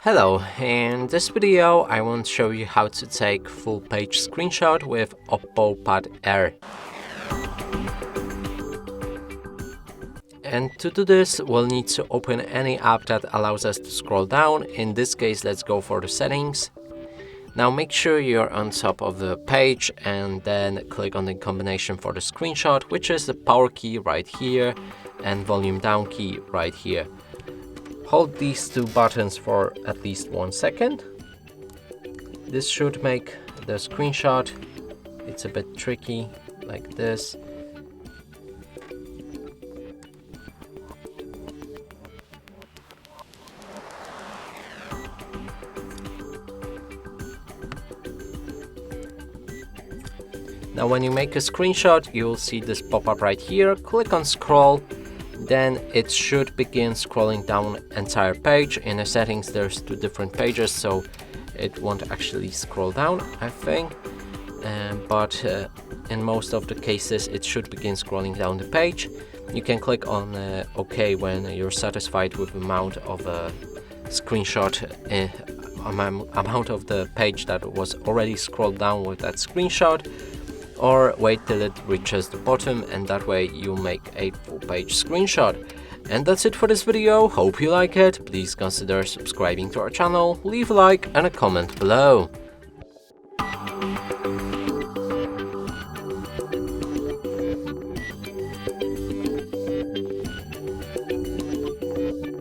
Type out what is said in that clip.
Hello, in this video I want to show you how to take full page screenshot with OPPO Pad Air. And to do this we'll need to open any app that allows us to scroll down. In this case let's go for the settings. Now make sure you're on top of the page and then click on the combination for the screenshot, which is the power key right here and volume down key right here. Hold these two buttons for at least 1 second. This should make the screenshot. It's a bit tricky, like this. Now when you make a screenshot, you will see this pop-up right here. Click on scroll. Then it should begin scrolling down entire page. In the settings there's two different pages, so it won't actually scroll down, I think, but in most of the cases it should begin scrolling down the page. You can click on OK when you're satisfied with the amount of screenshot amount of the page that was already scrolled down with that screenshot, or wait till it reaches the bottom, and that way you make a full page screenshot. And that's it for this video. Hope you like it. Please consider subscribing to our channel, leave a like and a comment below.